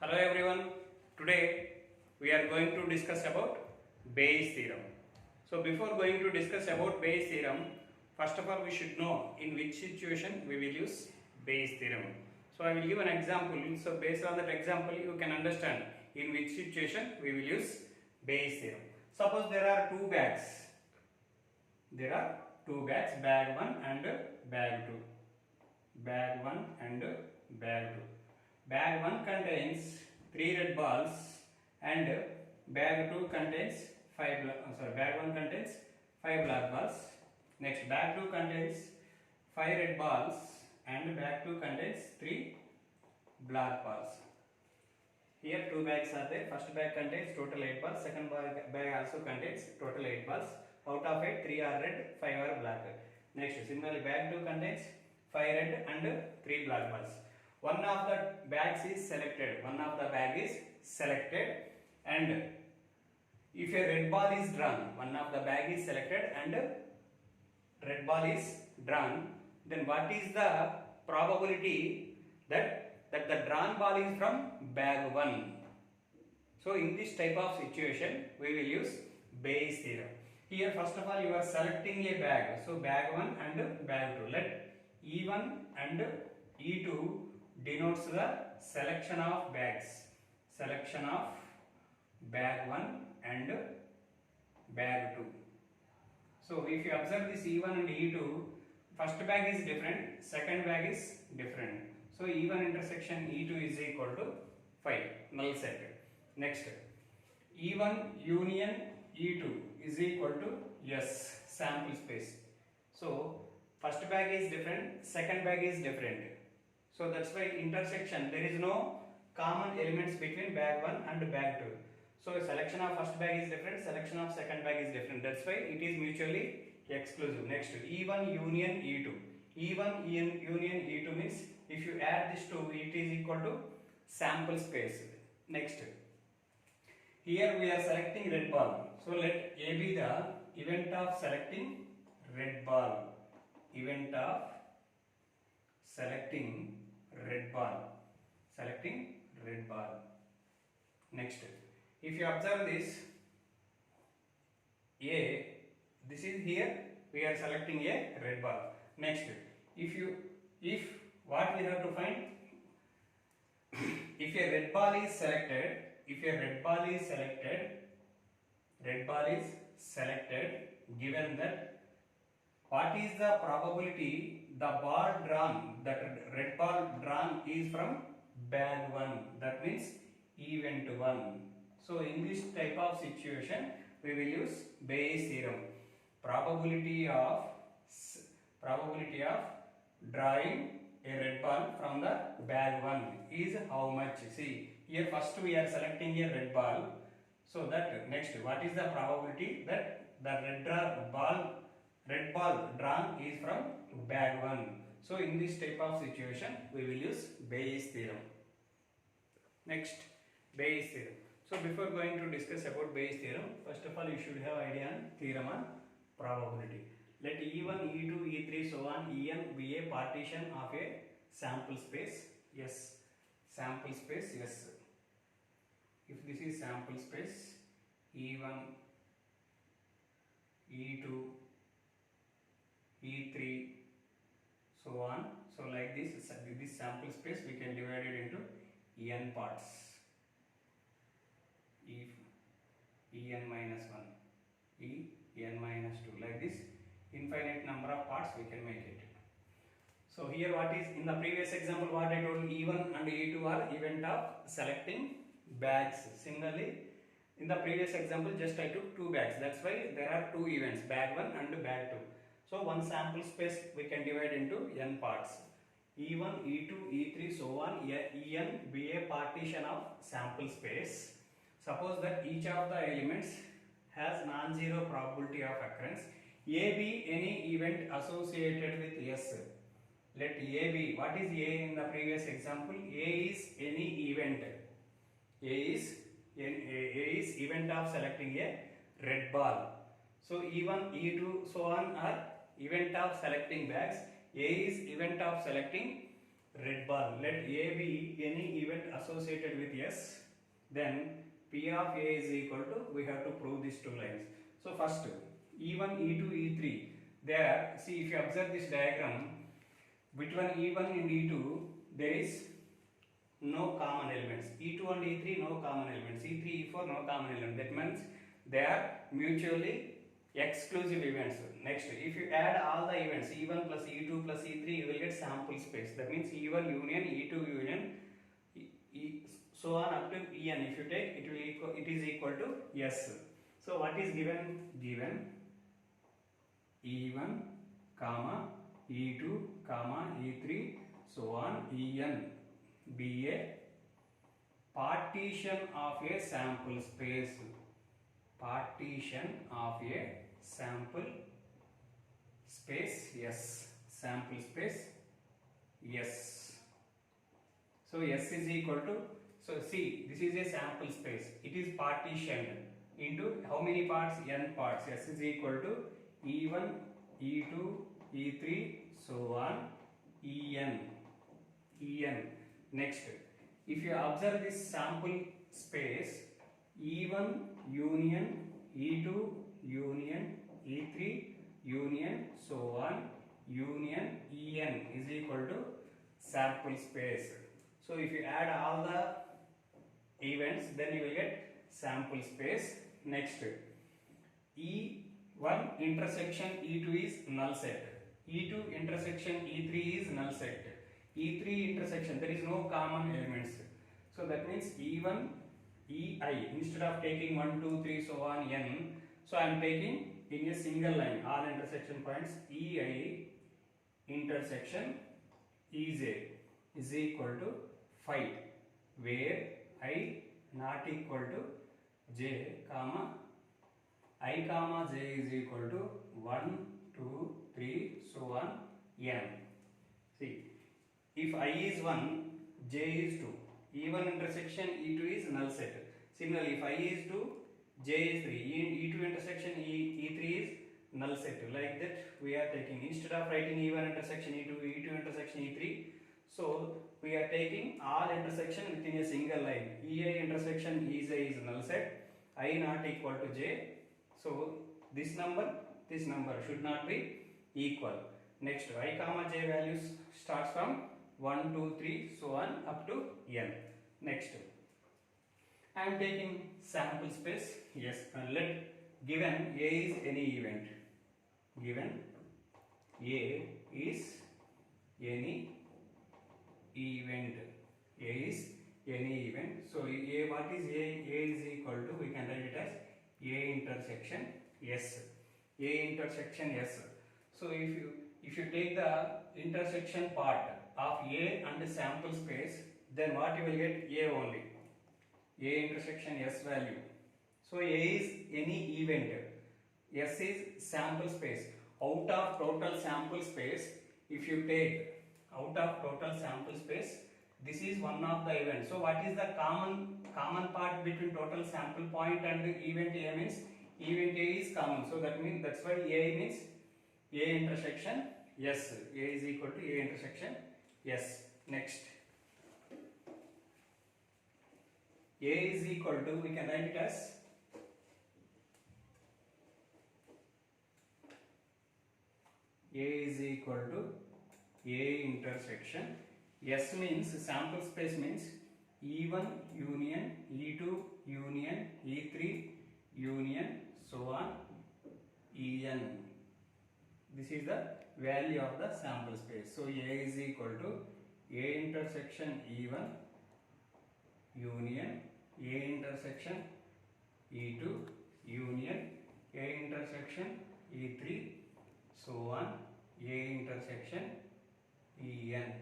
Hello everyone. Today we are going to discuss about Bayes theorem. So before going to discuss about Bayes theorem, first of all we should know in which situation we will use Bayes theorem. So I will give an example. So based on that example you can understand in which situation we will use Bayes theorem. Suppose there are two bags. There are two bags, bag 1 and bag 2. Bag 1 and bag 2. Bag 1 contains 3 red balls and bag 2 contains bag 1 contains 5 black balls. Next, bag 2 contains 5 red balls and bag 2 contains 3 black balls. Here two bags are there. First bag contains total 8 balls. Second bag also contains total 8 balls. Out of 8, 3 are red, 5 are black. Next, similarly, bag 2 contains 5 red and 3 black balls. One of the bags is selected. One of the bag is selected, and if a red ball is drawn, one of the bag is selected and red ball is drawn, then what is the probability that the drawn ball is from bag 1? So in this type of situation we will use Bayes theorem. Here first of all you are selecting a bag. So bag 1 and bag 2. Let E1 and E2 denotes the selection of bags. Selection of bag 1 and bag 2. So if you observe this E1 and E2, first bag is different, second bag is different. So E1 intersection E2 is equal to 5, null set. Next, E1 union E2 is equal to S, sample space. So first bag is different, second bag is different. So that's why intersection, there is no common elements between bag 1 and bag 2. So selection of first bag is different, selection of second bag is different. That's why it is mutually exclusive. Next, E1 union E2. E1 union E2 means if you add this two, it is equal to sample space. Next, here we are selecting red ball. So let A be the event of selecting red ball. Event of selecting red ball. Selecting red ball. Next, if you observe this, this is here we are selecting a red ball. Next, if what we have to find, if a red ball is selected, given that what is the probability the ball drawn, that red ball drawn is from bag 1, that means event 1. So in this type of situation we will use Bayes theorem. Probability of drawing a red ball from the bag 1 is how much? See, here first we are selecting a red ball. So that next, what is the probability that the red ball drawn is from bag 1? So in this type of situation we will use Bayes theorem. Next, Bayes theorem. So before going to discuss about Bayes theorem, first of all you should have idea on theorem on probability. Let E1, E2, E3, so on, En be a partition of a sample space S. Sample space S. If this is sample space, E1, E2, E3, so on. So like this sample space we can divide it into n parts. If En minus 1, En minus 2, like this infinite number of parts we can make it. So here what is, in the previous example what I told, E1 and E2 are event of selecting bags. Similarly, in the previous example just I took two bags, that's why there are two events, bag 1 and bag 2. So one sample space we can divide into n parts. E1, E2, E3, so on, En be a partition of sample space. Suppose that each of the elements has non-zero probability of occurrence. A be any event associated with S. Let A be, what is A in the previous example? A is any event. A is event of selecting a red ball. So E1, E2, so on are event of selecting bags. A is event of selecting red bar. Let A be any event associated with S, then P of A is equal to, we have to prove these two lines. So first, E1, E2, E3. There, see, if you observe this diagram, between E1 and E2, there is no common elements. E2 and E3, no common elements. E3, E4, no common element. That means they are mutually exclusive events. Next, if you add all the events, E1 plus E2 plus E3, you will get sample space. That means E1 union, E2 union, so on up to En. If you take, it is equal to S. So what is given? Given E1, comma, E2, comma, E3, so on, En be a partition of a sample space. Partition of a sample space, yes. Sample space, yes. So S is equal to, so see, this is a sample space. It is partitioned into how many parts? N parts. S is equal to E1, E2, E3, so on, En. Next, if you observe this sample space, E1 union, E2 union, E3 union, so on, union, En is equal to sample space. So if you add all the events, then you will get sample space. Next, E1 intersection E2 is null set. E2 intersection E3 is null set. E3 intersection, there is no common elements. So that means E1, Ei, instead of taking 1, 2, 3, so on, N, so I am taking in a single line all intersection points. Ei intersection Ej is equal to 5, where I not equal to j, comma, I comma j is equal to 1, 2, 3, so on, n. See, if I is 1, j is 2. E1 intersection E2 is null set. Similarly, if I is 2, j is 3. E2 intersection E3 is null set. Like that, we are taking, instead of writing E1 intersection E2, E2 intersection E3, so we are taking all intersection within a single line. Ei intersection Ej is null set. I not equal to j. So this number should not be equal. Next, I comma j values starts from 1, 2, 3, so on up to n. Next, I am taking sample space. Yes, let given A is any event. Given A is any event. A is any event. So A, what is A? A is equal to, we can write it as A intersection S. A intersection S. So if you take the intersection part of A and sample space, then what you will get? A only. A intersection S value. So A is any event. S is sample space. Out of total sample space, if you take out of total sample space, this is one of the events. So what is the common part between total sample point and event A means? Event A is common. So that means, that's why A means A intersection S. A is equal to A intersection S. Next, A is equal to, we can write it as A is equal to A intersection S means sample space means E1 union, E2 union, E3 union, so on, En. This is the value of the sample space. So A is equal to A intersection E1 union, A intersection E2 union, A intersection E3, so on, A intersection En.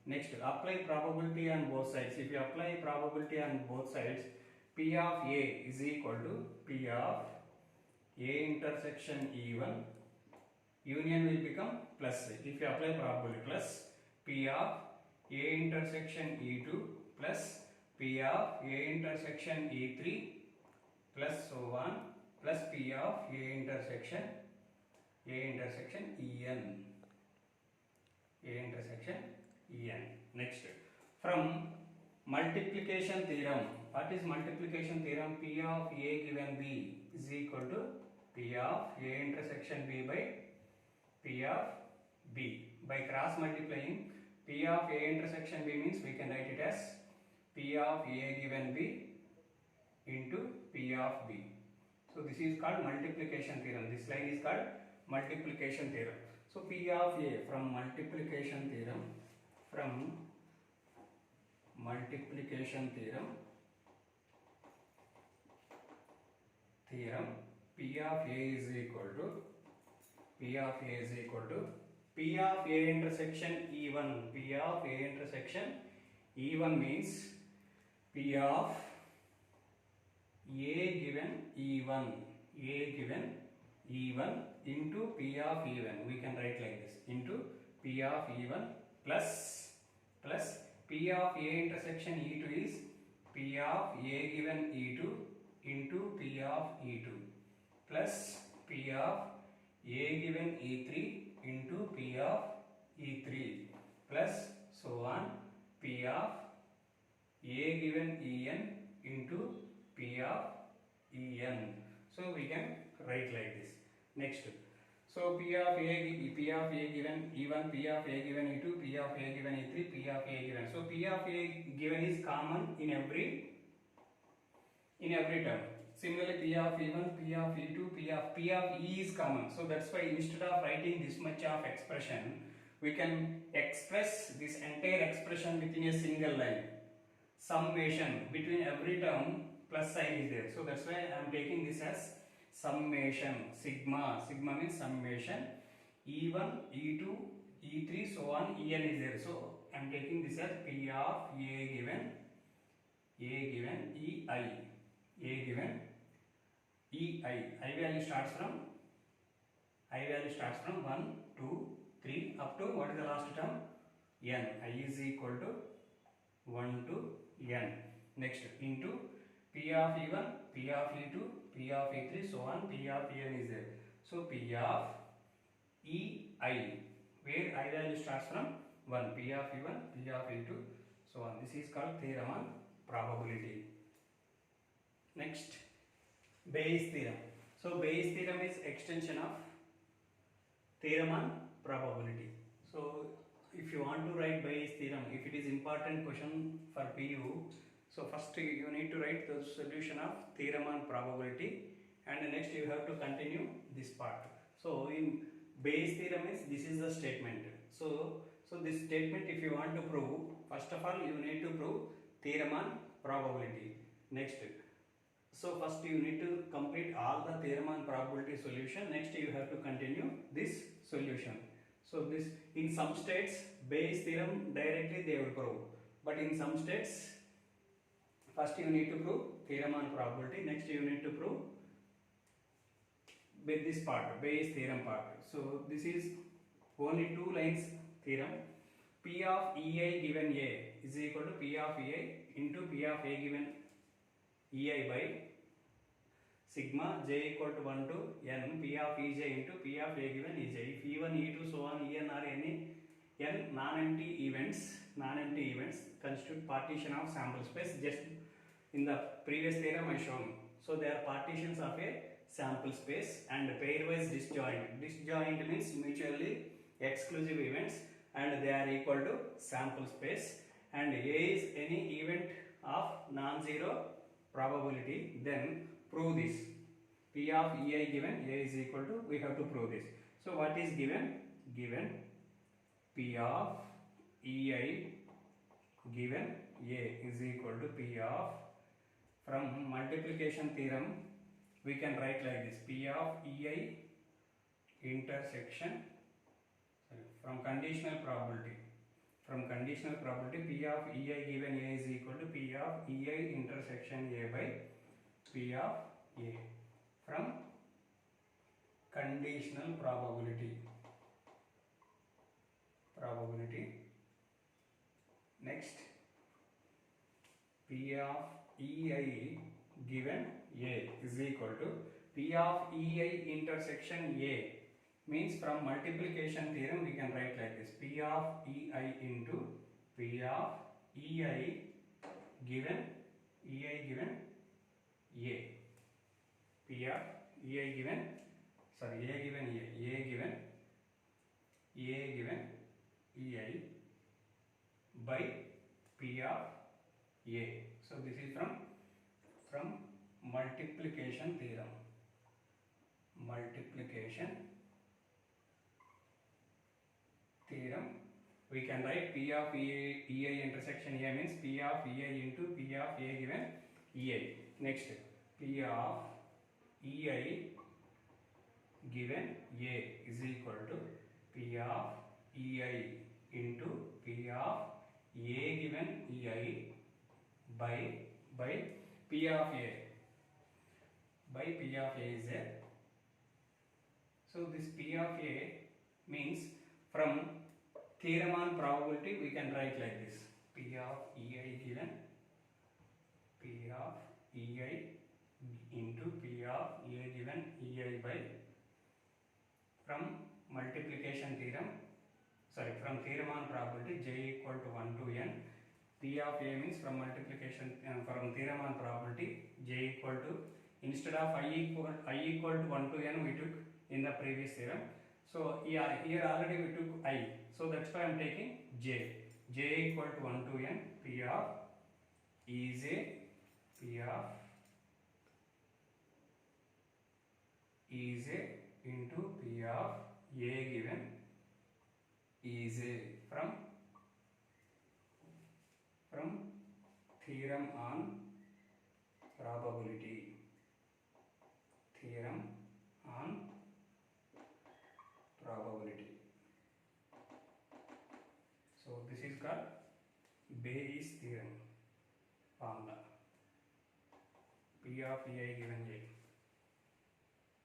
Next, apply probability on both sides. If you apply probability on both sides, P of A is equal to P of A intersection E1 union will become plus. If you apply probability, plus P of A intersection E2 plus P of A intersection E3 plus so on, plus P of A intersection En. A intersection En. Next, from multiplication theorem. What is multiplication theorem? P of A given B is equal to P of A intersection B by P of B. By cross multiplying, P of A intersection B means we can write it as P of A given B into P of B. So this is called multiplication theorem. This line is called multiplication theorem. So P of A from multiplication theorem, P of A is equal to P of A intersection E1. P of A intersection E1 means P of A given E1 into P of E1. We can write like this, into P of E1 plus P of A intersection E2 is P of A given E2 into P of E2 plus P of A given E3 into P of E3 plus so on P of A given En into P of En. So we can write like this. Next, so P of A given E1, P of A given E2, P of A given E3, P of A given. So P of A given is common in every term. Similarly, P of E1, P of E2, P of E is common. So that's why instead of writing this much of expression, we can express this entire expression within a single line. Summation between every term plus sign is there. So that's why I am taking this as summation. Sigma means summation. E1, E2, E3, so on, En is there. So I am taking this as P of A given EI. A given EI. I value starts from 1, 2, 3 up to what is the last term? N. I is equal to 1 to N. Next, into P of E1, P of E2, P of E3, so on, P of En is there. So P of EI, where I value starts from 1, P of E1, P of E2, so on. This is called theorem on probability. Next, Bayes theorem. So Bayes theorem is extension of theorem on probability. So if you want to write Bayes theorem, if it is important question for PU, so first you need to write the solution of theorem on probability, and next you have to continue this part. So in Bayes theorem this is the statement. So this statement, if you want to prove, first of all you need to prove theorem on probability. Next, so first you need to complete all the theorem on probability solution. Next you have to continue this solution. So this, in some states Bayes theorem directly they will prove, but in some states first you need to prove theorem on probability. Next you need to prove with this part, Bayes theorem part. So this is only 2 lines theorem. P of EI given A is equal to P of EI into P of A given EI by sigma j equal to 1 to n P of Ej into P of A given Ej. If E1, E2, so on, En are any n non-empty events constitute partition of sample space. Just in the previous theorem I shown. So they are partitions of a sample space and pairwise disjoint. Disjoint means mutually exclusive events and they are equal to sample space, and A is any event of non-zero probability. Then prove this. P of EI given A is equal to, we have to prove this. So what is given? Given P of EI given A is equal to P of, from multiplication theorem we can write like this, P of EI intersection, from conditional probability, P of EI given A is equal to P of EI intersection A by P of A, from conditional probability. Next, P of EI given A is equal to P of EI intersection A means from multiplication theorem we can write like this: P of EI into P of EI given A. P of EI given, sorry, A given EI by P of A. So this is from multiplication theorem. We can write P of EI intersection A means P of EI into P of A given EI. Next, P of EI given A is equal to P of EI into P of A given EI by P of A. By P of A is A. So this P of A means from theorem on probability we can write like this: P of EI given P of EI into P of A given EI by, from multiplication theorem, sorry, from theorem on probability j equal to 1 to n. P of A means from multiplication, from theorem on probability j equal to, instead of I equal to 1 to n we took in the previous theorem. So here already we took I. So that's why I am taking j. J equal to 1 to n. P of is A. P of is A into P of A given is A, from theorem on probability. Theorem on probability. So this is called Bayes theorem formula. P of EI given A.